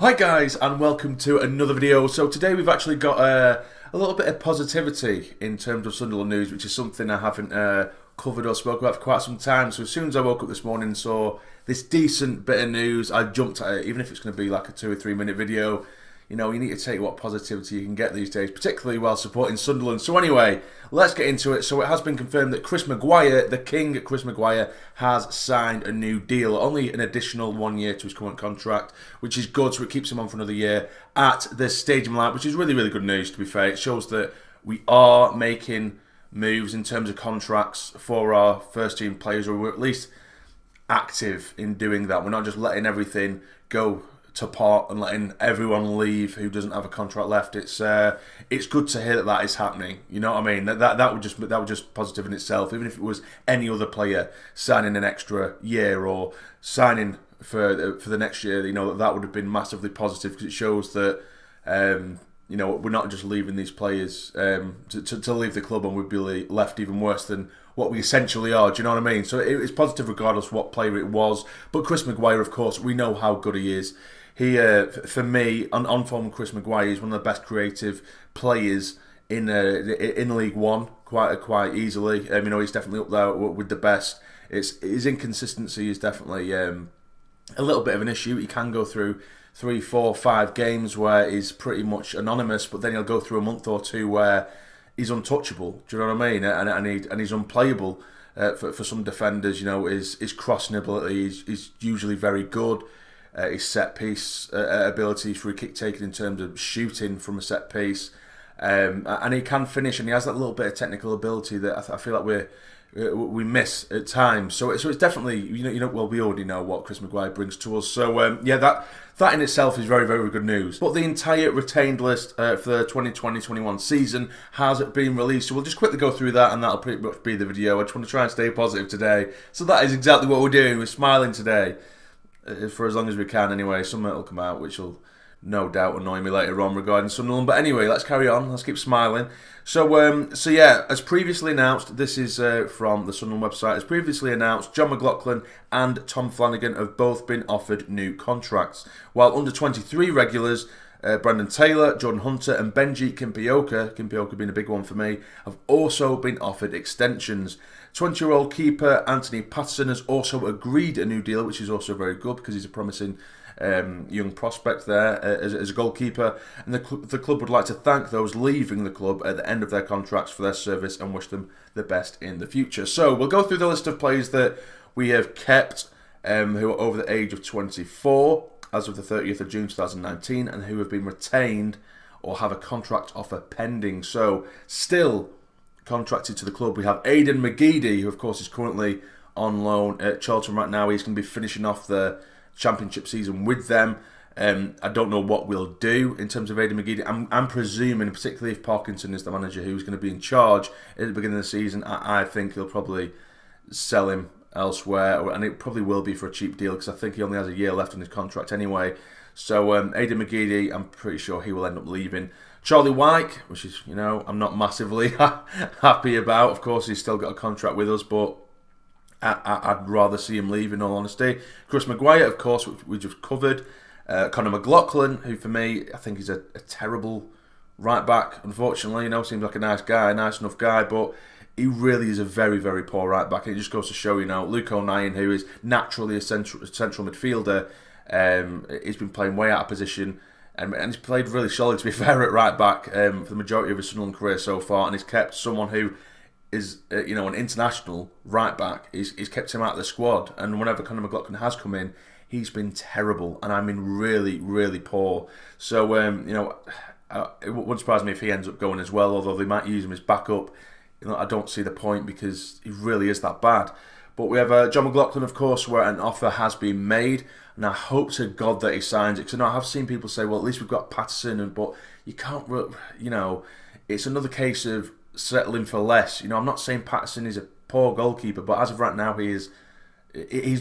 Hi guys, and welcome to another video. So today we've actually got a little bit of positivity in terms of Sunderland news, which is something I haven't covered or spoke about for quite some time. So as soon as I woke up this morning and saw this decent bit of news, I jumped at it, even if it's going to be like a 2 or 3 minute video. You know, you need to take what positivity you can get these days, particularly while supporting Sunderland. So anyway, let's get into it. So it has been confirmed that Chris Maguire, the King Chris Maguire, has signed a new deal. Only an additional 1 year to his current contract, which is good, so it keeps him on for another year at the Stadium Light, which is really, really good news, to be fair. It shows that we are making moves in terms of contracts for our first team players, or we're at least active in doing that. We're not just letting everything go to pot and letting everyone leave who doesn't have a contract left. It's good to hear that is happening. You know what I mean? That would just positive in itself. Even if it was any other player signing an extra year or signing for the next year, you know, that would have been massively positive, because it shows that you know, we're not just leaving these players to leave the club and we'd be left even worse than what we essentially are. Do you know what I mean? So it's positive regardless what player it was. But Chris Maguire, of course, we know how good he is. He, for me, on form, Chris Maguire is one of the best creative players in League One, quite easily. You know, he's definitely up there with the best. His inconsistency is definitely a little bit of an issue. He can go through 3, 4, 5 games where he's pretty much anonymous, but then he'll go through a month or two where he's untouchable. Do you know what I mean? And he's unplayable for some defenders. You know, his crossing ability is usually very good. His set piece ability, free kick taking in terms of shooting from a set piece, and he can finish, and he has that little bit of technical ability that I feel like we miss at times. So it's definitely, you know, well, we already know what Chris Maguire brings to us. So yeah, that in itself is very, very good news. But the entire retained list for the 2020-21 season has been released. So we'll just quickly go through that, and that'll pretty much be the video. I just want to try and stay positive today. So that is exactly what we're doing. We're smiling today. For as long as we can anyway. Something will come out which will no doubt annoy me later on regarding Sunderland. But anyway, let's carry on. Let's keep smiling. So yeah, as previously announced, this is from the Sunderland website. As previously announced, John McLaughlin and Tom Flanagan have both been offered new contracts, while under 23 regulars, Brandon Taylor, Jordan Hunter and Benji Kimpioka being a big one for me, have also been offered extensions. 20-year-old keeper Anthony Patterson has also agreed a new deal, which is also very good because he's a promising young prospect there as a goalkeeper. And the club would like to thank those leaving the club at the end of their contracts for their service and wish them the best in the future. So we'll go through the list of players that we have kept who are over the age of 24 as of the 30th of June 2019 and who have been retained or have a contract offer pending. So still contracted to the club, we have Aidan McGeady, who of course is currently on loan at Charlton right now. He's going to be finishing off the championship season with them. I don't know what we'll do in terms of Aidan McGeady. I'm presuming, particularly if Parkinson is the manager who's going to be in charge at the beginning of the season, I think he'll probably sell him elsewhere, and it probably will be for a cheap deal because I think he only has a year left on his contract anyway. So Aidan McGeady, I'm pretty sure he will end up leaving. Charlie Wyke, which is, you know, I'm not massively happy about. Of course, he's still got a contract with us, but I'd rather see him leave, in all honesty. Chris Maguire, of course, which we just covered. Conor McLaughlin, who for me, I think he's a terrible right back, unfortunately. You know, seems like a nice guy, nice enough guy, but he really is a very, very poor right back. And it just goes to show, you know, Luke O'Nien, who is naturally a central midfielder, he's been playing way out of position. And he's played really solid, to be fair, at right back for the majority of his Sunderland career so far. And he's kept someone who is, you know, an international right back. He's kept him out of the squad. And whenever Conor McLaughlin has come in, he's been terrible. And I mean really, really poor. So, you know, it wouldn't surprise me if he ends up going as well, although they might use him as backup. You know, I don't see the point because he really is that bad. But we have John McLaughlin, of course, where an offer has been made. And I hope to God that he signs it. Because I have seen people say, well, at least we've got Patterson. But you can't, you know, it's another case of settling for less. You know, I'm not saying Patterson is a poor goalkeeper. But as of right now, he's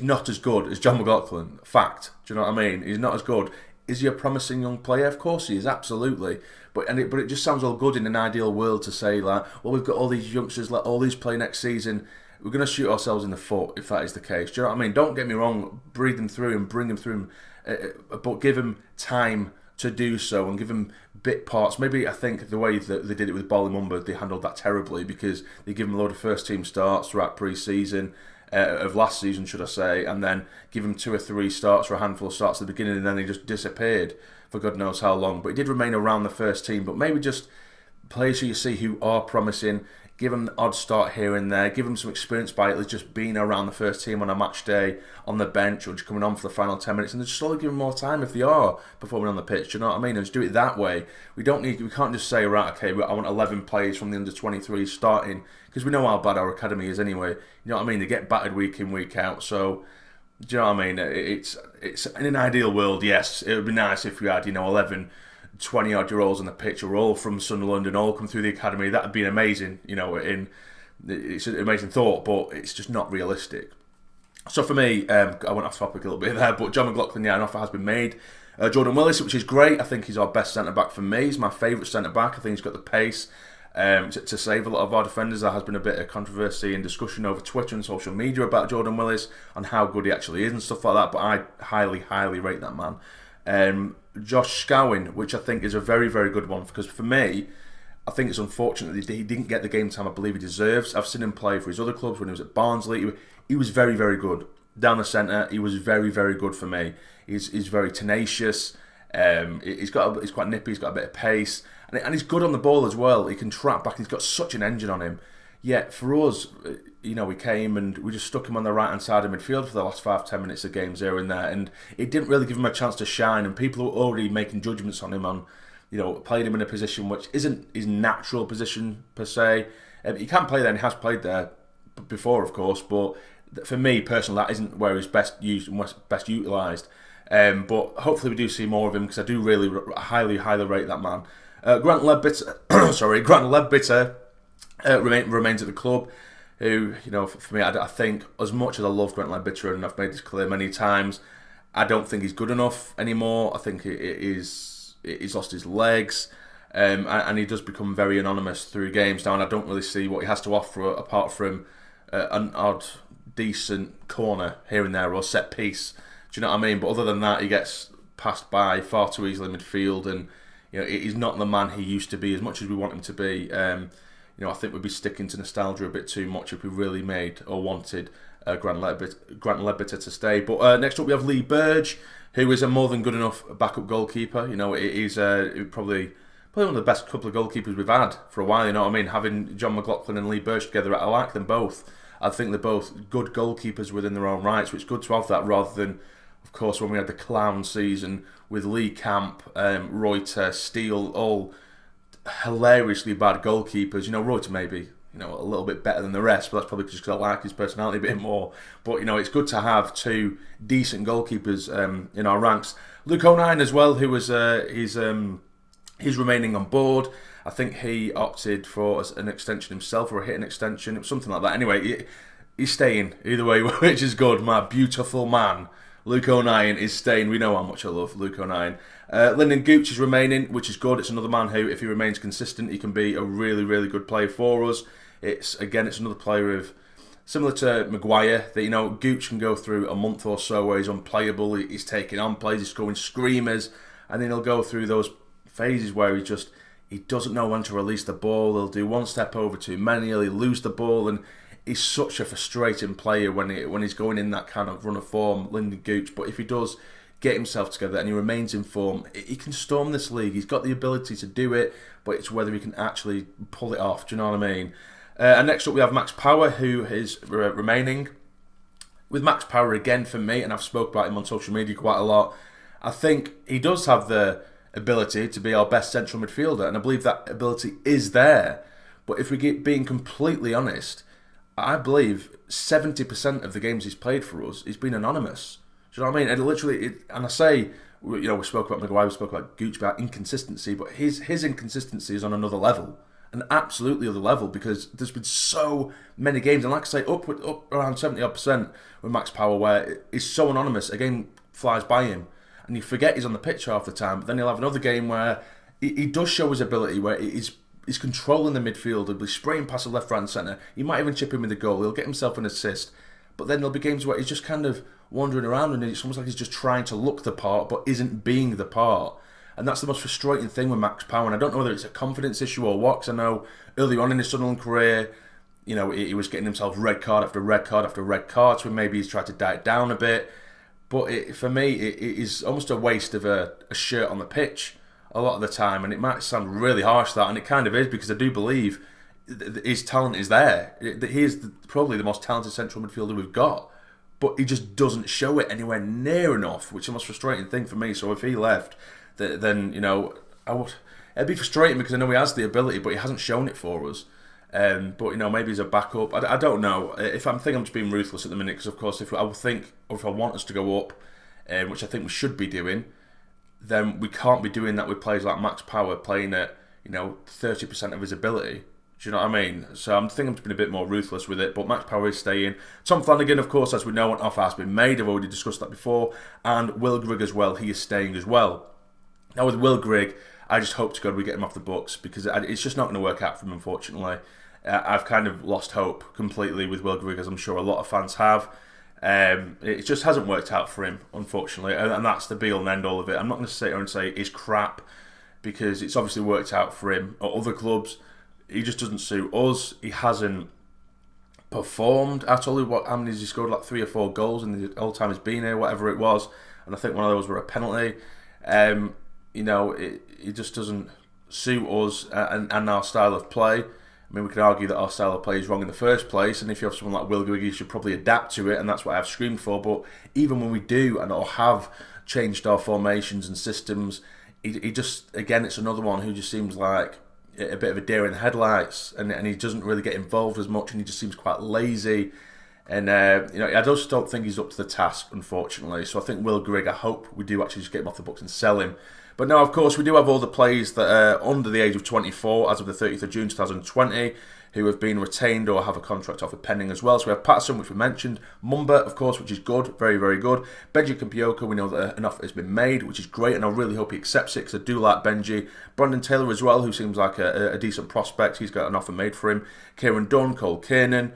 not as good as John McLaughlin. Fact. Do you know what I mean? He's not as good. Is he a promising young player? Of course he is, absolutely. But it just sounds all good in an ideal world to say, like, well, we've got all these youngsters, let all these play next season. we're going to shoot ourselves in the foot if that is the case. Do you know what I mean? Don't get me wrong, breathe them through and bring them through, but give them time to do so and give them bit parts. Maybe I think the way that they did it with Bolly, they handled that terribly because they give them a load of first team starts throughout pre-season, of last season should I say, and then give them 2 or 3 starts or a handful of starts at the beginning, and then they just disappeared for God knows how long. But he did remain around the first team. But maybe just players who you see who are promising, give them the odd start here and there, give them some experience by at least just being around the first team on a match day, on the bench, or just coming on for the final 10 minutes, and just slowly give them more time if they are performing on the pitch. Do you know what I mean? And just do it that way. We can't just say, right, okay, I want 11 players from the under 23 starting, because we know how bad our academy is anyway. You know what I mean? They get battered week in, week out. So, do you know what I mean? It's in an ideal world, yes, it would be nice if we had 11 20-odd-year-olds on the pitch who are all from Sunderland and all come through the academy. That would be amazing, it's an amazing thought, but it's just not realistic. So for me, I went off topic a little bit there, but John McLaughlin, an offer has been made. Jordan Willis, which is great. I think he's our best centre-back for me. He's my favourite centre-back. I think he's got the pace to save a lot of our defenders. There has been a bit of controversy and discussion over Twitter and social media about Jordan Willis and how good he actually is and stuff like that, but I highly, highly rate that man. Josh Scowen, which I think is a very, very good one, because for me, I think it's unfortunate that he didn't get the game time I believe he deserves. I've seen him play for his other clubs when he was at Barnsley. He was very, very good. Down the centre, he was very, very good for me. He's very tenacious. He's quite nippy. He's got a bit of pace, and he's good on the ball as well. He can trap back. He's got such an engine on him. Yet for us, we came and we just stuck him on the right hand side of midfield for the last 5-10 minutes of games here and there, and it didn't really give him a chance to shine. And people were already making judgments on him on, playing him in a position which isn't his natural position per se. He can play there, and he has played there before, of course. But for me personally, that isn't where he's best used and best utilised. But hopefully we do see more of him, because I do really highly, highly rate that man. Grant Leadbitter remains at the club. Who, for me, I think, as much as I love Grant Leadbitter, and I've made this clear many times, I don't think he's good enough anymore. I think he's lost his legs, and he does become very anonymous through games now, and I don't really see what he has to offer apart from an odd, decent corner here and there or set piece. Do you know what I mean? But other than that, he gets passed by far too easily in midfield, and he's not the man he used to be as much as we want him to be. I think we'd be sticking to nostalgia a bit too much if we really made or wanted Grant Leadbitter to stay. But next up we have Lee Burge, who is a more than good enough backup goalkeeper. He's probably one of the best couple of goalkeepers we've had for a while. You know what I mean? Having John McLaughlin and Lee Burge together, I like them both. I think they're both good goalkeepers within their own right, so it's good to have that rather than, of course, when we had the clown season with Lee Camp, Reuter, Steele, all hilariously bad goalkeepers. Reuter maybe a little bit better than the rest, but that's probably just because I like his personality a bit more. But it's good to have 2 decent goalkeepers in our ranks. Luke O'Nien as well, who was he's remaining on board. I think he opted for an extension himself, or a hidden extension, something like that. Anyway, he's staying either way, which is good. My beautiful man, Luke O'Nien, is staying. We know how much I love Luke O'Nien. Lyndon Gooch is remaining, which is good. It's another man who, if he remains consistent, he can be a really, really good player for us. It's another player of similar to Maguire, that Gooch can go through a month or so where he's unplayable. He's taking on plays, he's scoring screamers, and then he'll go through those phases where he doesn't know when to release the ball. He'll do one step over too many, he'll lose the ball, and he's such a frustrating player when he's going in that kind of run of form, Lyndon Gooch. But if he does get himself together and he remains in form, he can storm this league. He's got the ability to do it, but it's whether he can actually pull it off. Do you know what I mean? And next up we have Max Power, who is remaining. With Max Power, again, for me, and I've spoke about him on social media quite a lot, I think he does have the ability to be our best central midfielder, and I believe that ability is there. But if we get being completely honest, I believe 70% of the games he's played for us, he's been anonymous. Do you know what I mean? And literally, and I say, we spoke about Maguire, we spoke about Gooch, about inconsistency, but his inconsistency is on another level, an absolutely other level, because there's been so many games, and like I say, up around 70% with Max Power, where he's so anonymous, a game flies by him, and you forget he's on the pitch half the time. But then he'll have another game where he does show his ability, where he's controlling the midfield. He'll be spraying past the left, right and centre. He might even chip in with a goal. He'll get himself an assist. But then there'll be games where he's just kind of wandering around and it's almost like he's just trying to look the part but isn't being the part. And that's the most frustrating thing with Max Power. And I don't know whether it's a confidence issue or what, because I know early on in his Sunderland career, you know, he was getting himself red card after red card after red card, so maybe he's tried to diet down a bit. But for me, it is almost a waste of a shirt on the pitch a lot of the time. And it might sound really harsh, that, and it kind of is, because I do believe his talent is there. He is probably the most talented central midfielder we've got. But he just doesn't show it anywhere near enough, which is the most frustrating thing for me. So if he left, then, you know, it'd be frustrating because I know he has the ability, but he hasn't shown it for us. But, you know, maybe he's a backup. I don't know. If I'm just being ruthless at the minute, because of course, if I want us to go up, which I think we should be doing, then we can't be doing that with players like Max Power playing at, you know, 30% of his ability. Do you know what I mean? So I'm just being a bit more ruthless with it, but Max Power is staying. Tom Flanagan, of course, as we know, an offer has been made. I've already discussed that before. And Will Grigg as well, he is staying as well. Now with Will Grigg, I just hope to God we get him off the books, because it's just not going to work out for him, unfortunately. I've kind of lost hope completely with Will Grigg, as I'm sure a lot of fans have. It just hasn't worked out for him, unfortunately, and that's the be-all and end-all of it. I'm not going to sit here and say it's crap, because it's obviously worked out for him at other clubs. He just doesn't suit us. He hasn't performed at all. How many has he scored? Like 3 or 4 goals in the whole time he's been here, whatever it was. And I think one of those were a penalty. You know, it just doesn't suit us and our style of play. I mean, we could argue that our style of play is wrong in the first place, and if you have someone like Will Grigg, you should probably adapt to it, and that's what I've screamed for. But even when we do or have changed our formations and systems, he just, again, it's another one who just seems like a bit of a deer in the headlights, and he doesn't really get involved as much, and he just seems quite lazy. And you know, I just don't think he's up to the task, unfortunately. So I think Will Grigg, I hope we do actually just get him off the books and sell him. But now, of course, we do have all the players that are under the age of 24 as of the 30th of June 2020 who have been retained or have a contract offer pending as well. So we have Patterson, which we mentioned, Mumba, of course, which is good, very, very good. Benji Campioka, we know that an offer has been made, which is great, and I really hope he accepts it, because I do like Benji. Brandon Taylor as well, who seems like a decent prospect. He's got an offer made for him. Kieran Dunn, Cole Kiernan,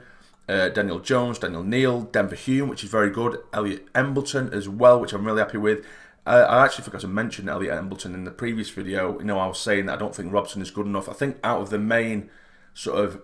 Daniel Jones, Daniel Neal, Denver Hume, which is very good. Elliot Embleton as well, which I'm really happy with. I actually forgot to mention Elliot Embleton in the previous video. You know, I was saying that I don't think Robson is good enough. I think out of the main sort of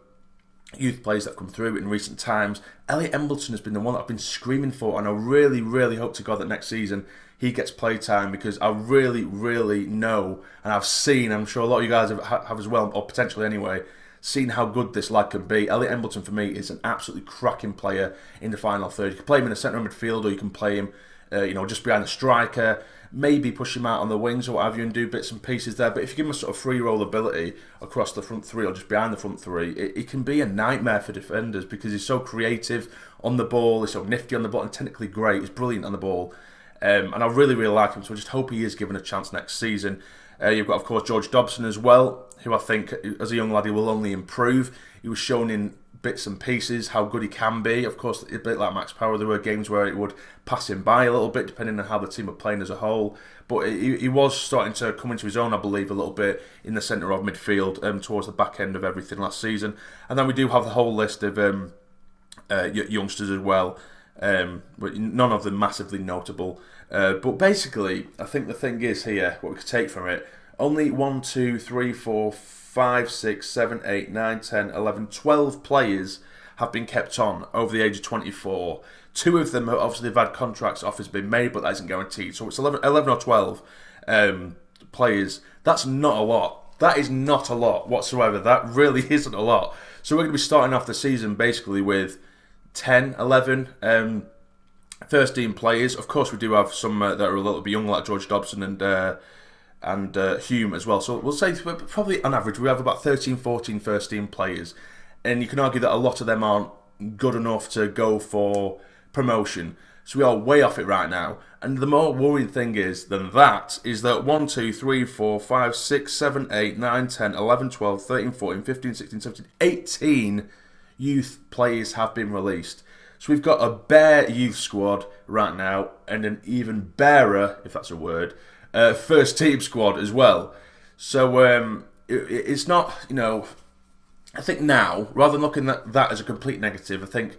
youth players that have come through in recent times, Elliot Embleton has been the one that I've been screaming for, and I really, really hope to God that next season he gets play time, because I really, really know, and I've seen, I'm sure a lot of you guys have as well, or potentially anyway, seen how good this lad can be. Elliot Embleton, for me, is an absolutely cracking player in the final third. You can play him in the centre of midfield, or you can play him you know, just behind the striker, maybe push him out on the wings or what have you and do bits and pieces there. But if you give him a sort of free roll ability across the front three or just behind the front three, it can be a nightmare for defenders, because he's so creative on the ball, he's so nifty on the ball, and technically great, he's brilliant on the ball. And I really, really like him, so I just hope he is given a chance next season. You've got, of course, George Dobson as well, who I think, as a young lad, he will only improve. He was shown in bits and pieces how good he can be. Of course, a bit like Max Power, there were games where it would pass him by a little bit, depending on how the team are playing as a whole. But he was starting to come into his own, I believe, a little bit in the centre of midfield towards the back end of everything last season. And then we do have the whole list of youngsters as well, but none of them massively notable. But basically, I think the thing is here, what we could take from it, only 1, 2, 3, 4, 5, 6, 7, 8, 9, 10, 11, 12 players have been kept on over the age of 24. 2 of them, obviously, have had contracts offers been made, but that isn't guaranteed. So it's 11 or 12 players. That's not a lot. That is not a lot whatsoever. That really isn't a lot. So we're going to be starting off the season basically with 10, 11 first team players. Of course, we do have some that are a little bit younger, like George Dobson and Hume as well. So we'll say probably on average we have about 13, 14 first team players. And you can argue that a lot of them aren't good enough to go for promotion. So we are way off it right now. And the more worrying thing is than that is that 1, 2, 3, 4, 5, 6, 7, 8, 9, 10, 11, 12, 13, 14, 15, 16, 17, 18 youth players have been released. So we've got a bare youth squad right now, and an even barer, if that's a word, first team squad as well. So it's not, you know, I think now, rather than looking at that as a complete negative, I think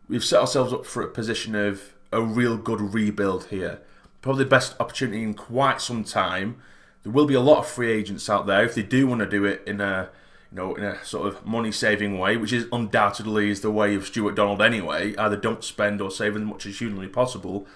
we've set ourselves up for a position of a real good rebuild here. Probably the best opportunity in quite some time. There will be a lot of free agents out there if they do want to do it in a, you know, in a sort of money-saving way, which is undoubtedly is the way of Stuart Donald anyway. Either don't spend or save as much as humanly possible.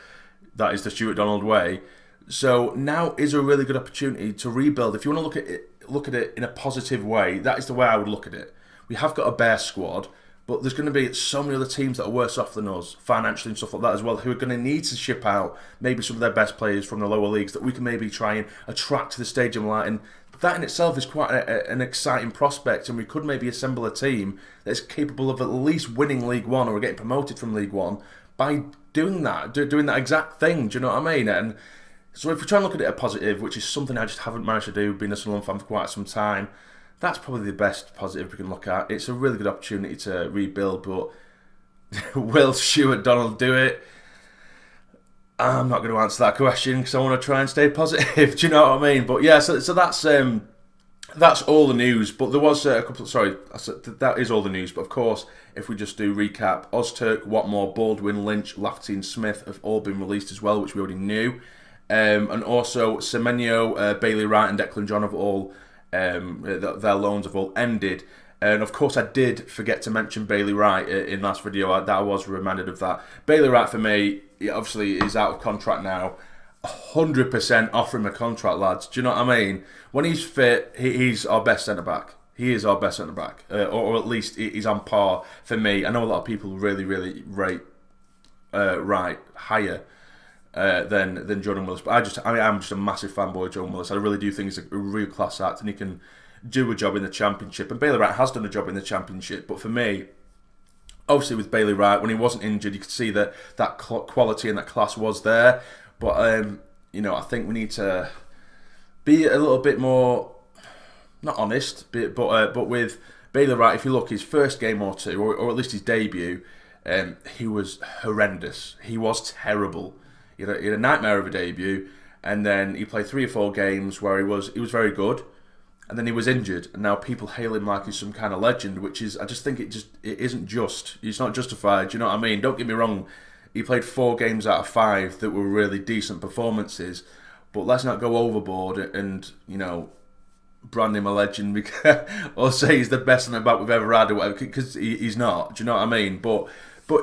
That is the Stuart Donald way. So now is a really good opportunity to rebuild. If you want to look at it in a positive way, that is the way I would look at it. We have got a bare squad, but there's going to be so many other teams that are worse off than us, financially and stuff like that as well, who are going to need to ship out maybe some of their best players from the lower leagues that we can maybe try and attract to the stadium light. And that in itself is quite an exciting prospect, and we could maybe assemble a team that's capable of at least winning League One or getting promoted from League One by doing that, doing that exact thing. Do you know what I mean? And so if we try and look at it as positive, which is something I just haven't managed to do, being a Sunderland fan for quite some time, that's probably the best positive we can look at. It's a really good opportunity to rebuild, but will Stuart Donald do it? I'm not going to answer that question because I want to try and stay positive. Do you know what I mean? But yeah, so that's all the news. But there was a couple. Sorry, that is all the news. But of course, if we just do recap, Ozturk, Watmore, Baldwin, Lynch, Lafferty, and Smith have all been released as well, which we already knew. And also Semenyo, Bailey Wright, and Declan John have all. Their loans have all ended, and of course I did forget to mention Bailey Wright in last video. I was reminded of that. Bailey Wright for me, obviously is out of contract now. 100% offer him a contract, lads. Do you know what I mean? When he's fit, he's our best centre back. He is our best centre back, or at least he's on par for me. I know a lot of people really rate Wright higher. Than Jordan Willis, but I'm just a massive fanboy of Jordan Willis. I really do think he's a real class act, and he can do a job in the Championship. And Bailey Wright has done a job in the Championship, but for me, obviously with Bailey Wright, when he wasn't injured, you could see that quality and that class was there. But you know, I think we need to be a little bit more, not honest, but with Bailey Wright, if you look his first game or two, or at least his debut, he was horrendous. He was terrible. He had a nightmare of a debut, and then he played 3 or 4 games where he was very good, and then he was injured, and now people hail him like he's some kind of legend, which is, I just think it isn't just. It's not justified. Do you know what I mean? Don't get me wrong. He played 4 games out of 5 that were really decent performances, but let's not go overboard and, you know, brand him a legend or say he's the best centre back we've ever had or whatever, because he's not. Do you know what I mean? But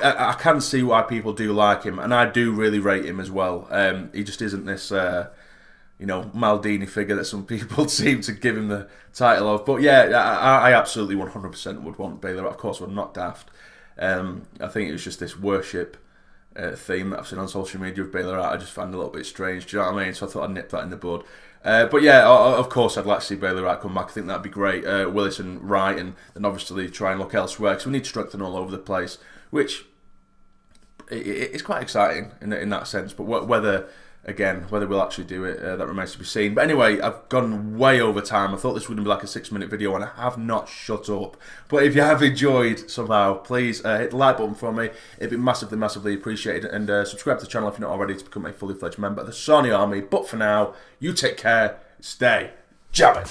I can see why people do like him, and I do really rate him as well. He just isn't this, you know, Maldini figure that some people seem to give him the title of. But yeah, I absolutely 100% would want Bailey. Of course, we're not daft. I think it was just this worship theme that I've seen on social media of Bailey Wright. I just found a little bit strange. Do you know what I mean? So I thought I'd nip that in the bud. But yeah, of course, I'd like to see Bailey Wright come back. I think that'd be great. Willis and Wright, and then obviously try and look elsewhere, because we need to strengthen all over the place, which it's quite exciting in that sense. But whether we'll actually do it, that remains to be seen. But anyway, I've gone way over time. I thought this would be like a 6-minute video, and I have not shut up. But if you have enjoyed somehow, please hit the like button for me. It'd be massively appreciated. And subscribe to the channel if you're not already, to become a fully fledged member of the Sarny Army. But for now, you take care, stay jamming.